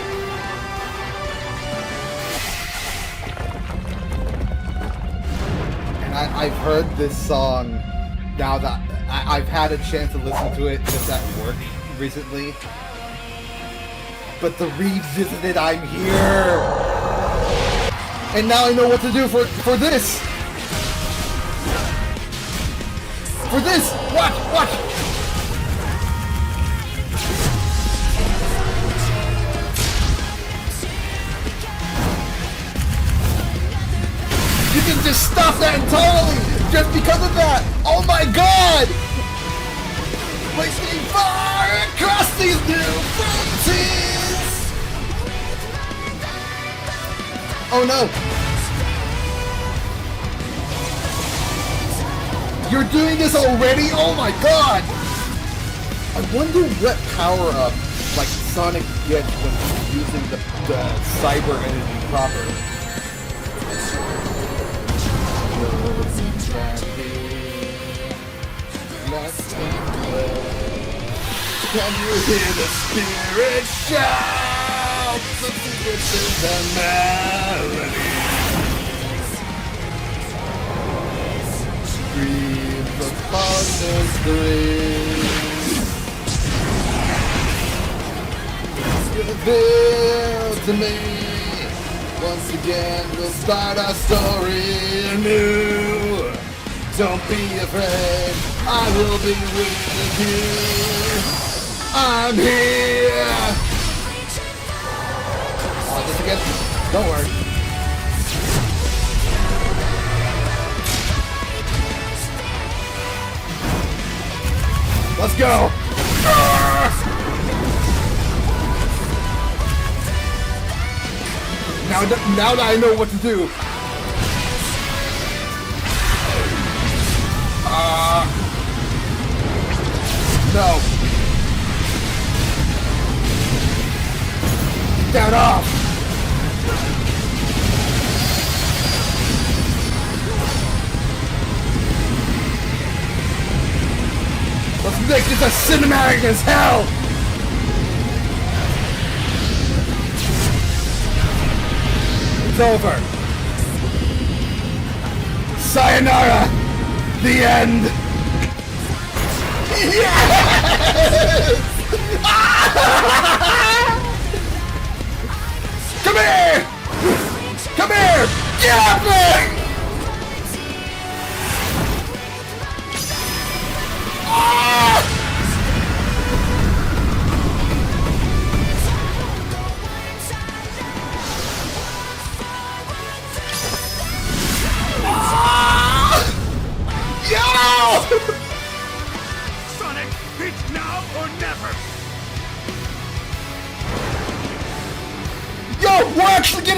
And I've heard this song now that I've had a chance to listen to it just at work recently. But the revisited, I'm here! And now I know what to do for this! For this! Watch! You can just stop that entirely! Just because of that! Oh my god! Wasting far across these new frontiers! Oh no! You're doing this already? Oh my god! I wonder what power-up like Sonic gets when he's using the cyber energy proper. Can you hear the spirit shout? The secrets in the melody. Dreams of partners dreams. Reveal to me. Once again, we'll start our story anew. Don't be afraid, I will be with you. I'm here! Oh, this again? Don't worry. Let's go! Now that I know what to do. No. Get that off. Let's make this as cinematic as hell. It's over. Sayonara. The end. Yes! Come here! Come here! Get up there!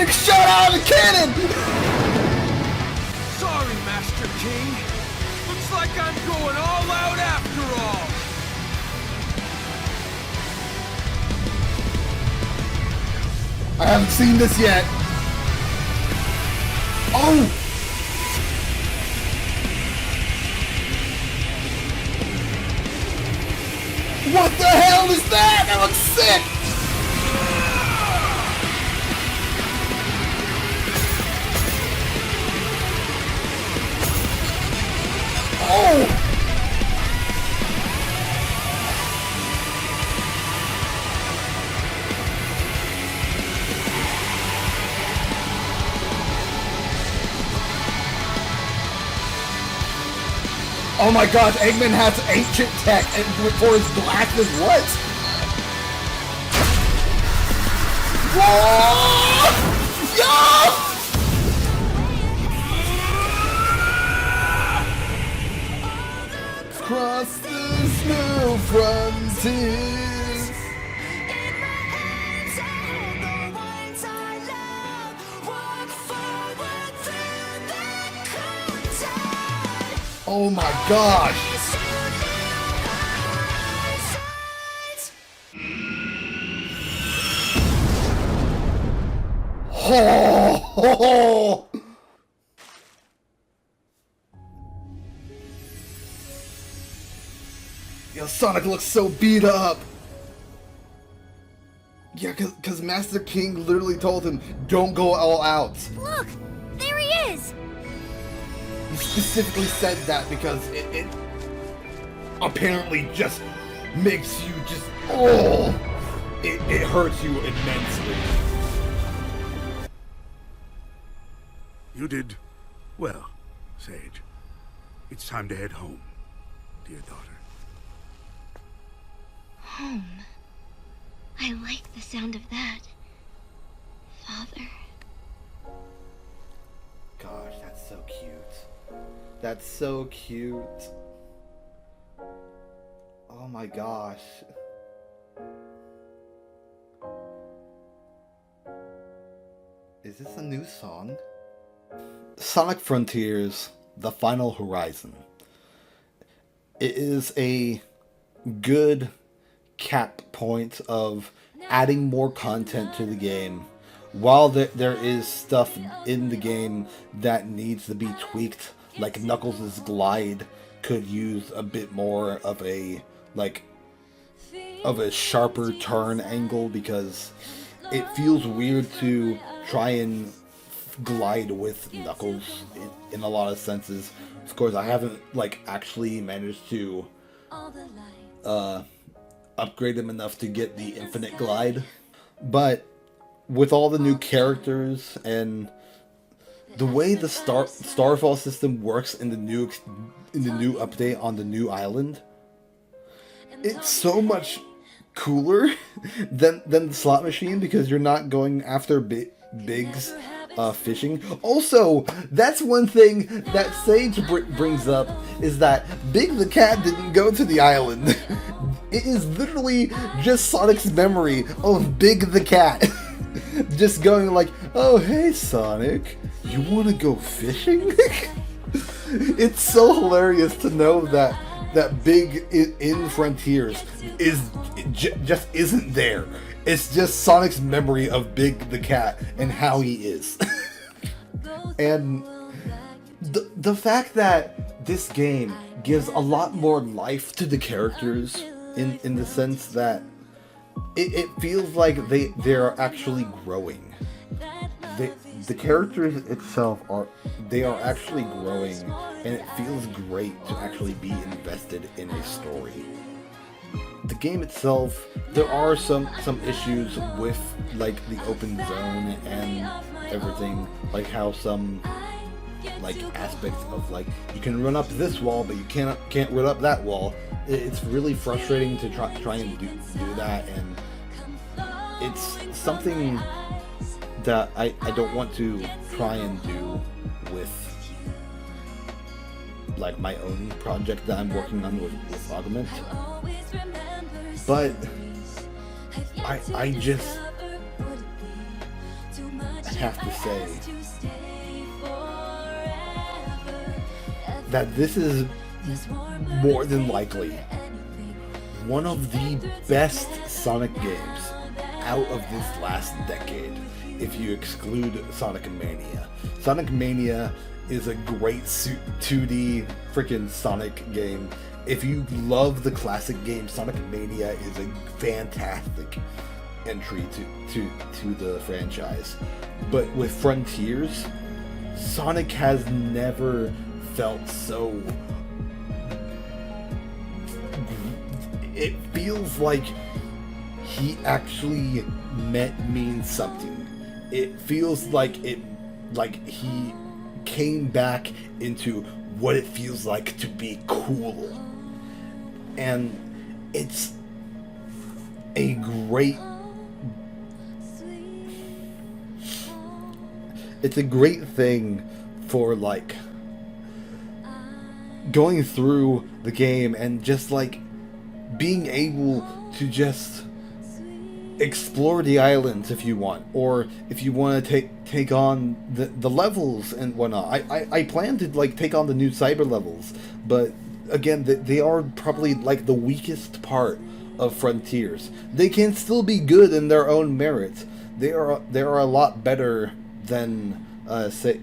Sonic shot out of the cannon! Sorry, Master King. Looks like I'm going all out after all. I haven't seen this yet. Oh! What the hell is that? That looks sick! Oh! Oh my gosh, Eggman has ancient tech and for his glasses, what? Whoa! Yo! Cross this new frontiers. Oh my gosh! Oh! Yo, Sonic looks so beat up! Yeah, cause Master King literally told him, don't go all out. Look! There he is! He specifically said that because it apparently just makes you just, oh! It hurts you immensely. You did well, Sage. It's time to head home, dear daughter. Home. I like the sound of that. Father. Gosh, that's so cute. That's so cute. Oh my gosh. Is this a new song? Sonic Frontiers, The Final Horizon. It is a good cap point of adding more content to the game. While there is stuff in the game that needs to be tweaked, like Knuckles' glide could use a bit more of a sharper turn angle, because it feels weird to try and glide with Knuckles in a lot of senses. Of course, I haven't actually managed to upgrade him enough to get the infinite glide, but with all the new characters and the way the Starfall system works in the new update on the new island, it's so much cooler than the slot machine, because you're not going after Big's fishing. Also, that's one thing that Sage brings up, is that Big the Cat didn't go to the island. It is literally just Sonic's memory of Big the Cat. Just going like, oh hey Sonic, you wanna go fishing? It's so hilarious to know that Big in Frontiers just isn't there. It's just Sonic's memory of Big the Cat and how he is. And the fact that this game gives a lot more life to the characters in the sense that it feels like they're actually growing. The characters itself are actually growing, and it feels great to actually be invested in a story. The game itself, there are some issues with the open zone and everything, like how some aspects of you can run up this wall but you can't run up that wall. It's really frustrating to try and do that, and it's something that I don't want to try and do with my own project that I'm working on with Augment. But I just have to say that this is more than likely one of the best Sonic games out of this last decade, if you exclude Sonic Mania. Sonic Mania is a great 2D freaking Sonic game. If you love the classic game, Sonic Mania is a fantastic entry to the franchise. But with Frontiers, Sonic has never felt so... It feels like he actually means something. It feels like he came back into what it feels like to be cool. And it's a great thing for like going through the game and just like being able to just explore the islands if you want, or if you want to take on the levels and whatnot. I plan to like take on the new cyber levels, but again, they are probably like the weakest part of Frontiers. They can still be good in their own merit. They are a lot better than say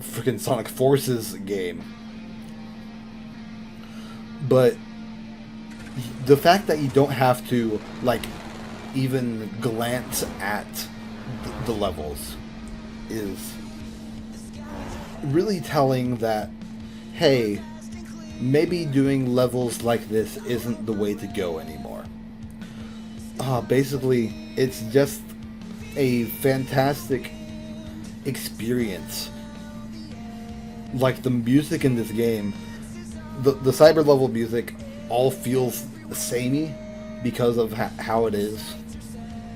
freaking Sonic Forces game. But the fact that you don't have to like even glance at the levels is really telling that, hey, maybe doing levels like this isn't the way to go anymore. Basically, it's just a fantastic experience. Like the music in this game, the cyber level music all feels samey because of how it is.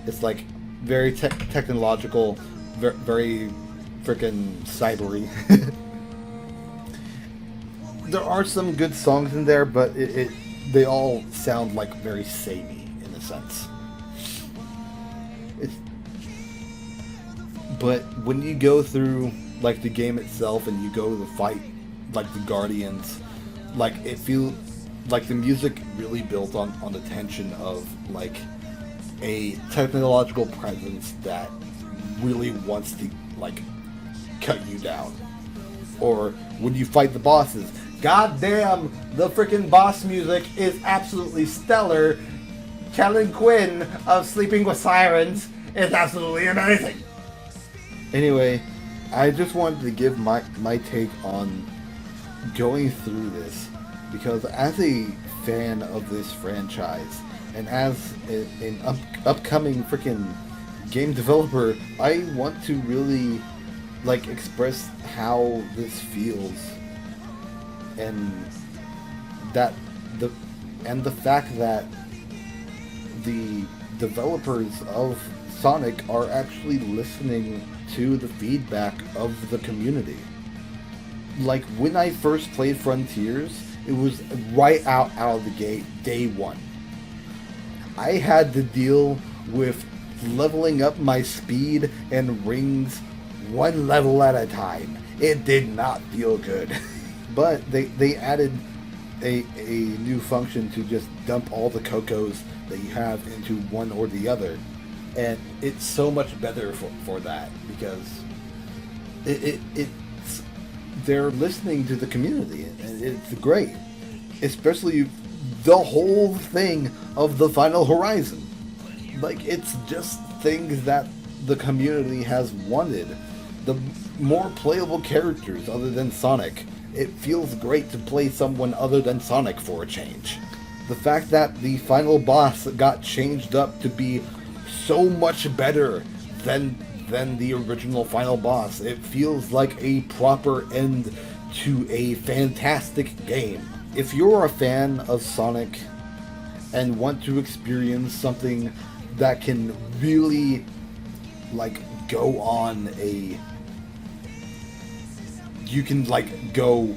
It's like very technological, very freaking cybery. There are some good songs in there, but they all sound like very samey in a sense. But when you go through like the game itself and you go to the fight like the Guardians, like it feels like the music really built on the tension of like a technological presence that really wants to like cut you down. Or when you fight the bosses, god damn, the freaking boss music is absolutely stellar. Kellen Quinn of Sleeping with Sirens is absolutely amazing. Anyway, I just wanted to give my take on going through this, because as a fan of this franchise and as an upcoming freaking game developer, I want to really like express how this feels, and the fact that the developers of Sonic are actually listening to the feedback of the community. Like when I first played Frontiers, it was right out of the gate, day one. I had to deal with leveling up my speed and rings one level at a time. It did not feel good. But they added a new function to just dump all the Cocos that you have into one or the other. And it's so much better for that, because it's they're listening to the community, and it's great. Especially the whole thing of the Final Horizon. Like, it's just things that the community has wanted. The more playable characters other than Sonic. It feels great to play someone other than Sonic for a change. The fact that the final boss got changed up to be so much better than the original final boss. It feels like a proper end to a fantastic game. If you're a fan of Sonic and want to experience something that can really like go on a, you can like go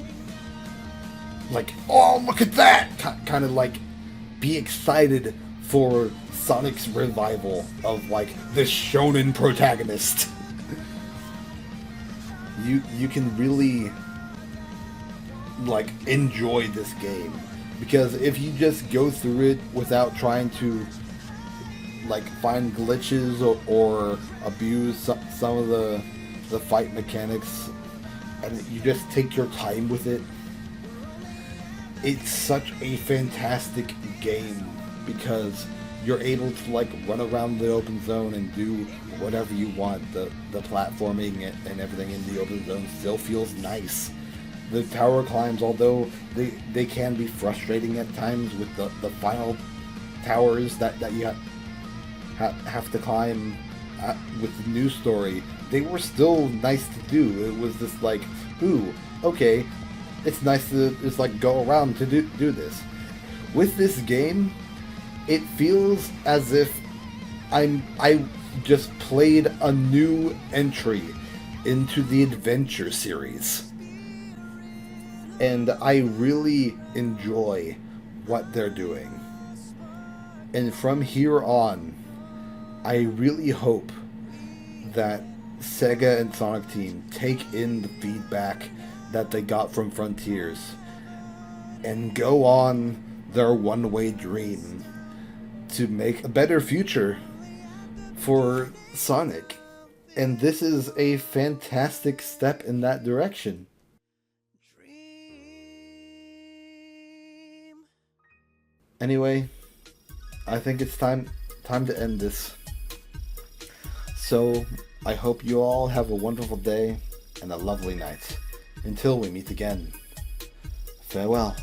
like, oh look at that, kind of like be excited for Sonic's revival of like this shonen protagonist. you can really like enjoy this game, because if you just go through it without trying to like find glitches or abuse some of the fight mechanics, and you just take your time with it, it's such a fantastic game because you're able to like run around the open zone and do whatever you want. The platforming and everything in the open zone still feels nice. The tower climbs, although they can be frustrating at times with the final towers that you have to climb with the new story, they were still nice to do. It was just like, ooh, okay, it's nice to just like go around to do this. With this game, it feels as if I just played a new entry into the adventure series. And I really enjoy what they're doing. And from here on, I really hope that Sega and Sonic Team take in the feedback that they got from Frontiers and go on their one-way dream to make a better future for Sonic. And this is a fantastic step in that direction. Anyway, I think it's time to end this. So, I hope you all have a wonderful day and a lovely night. Until we meet again. Farewell.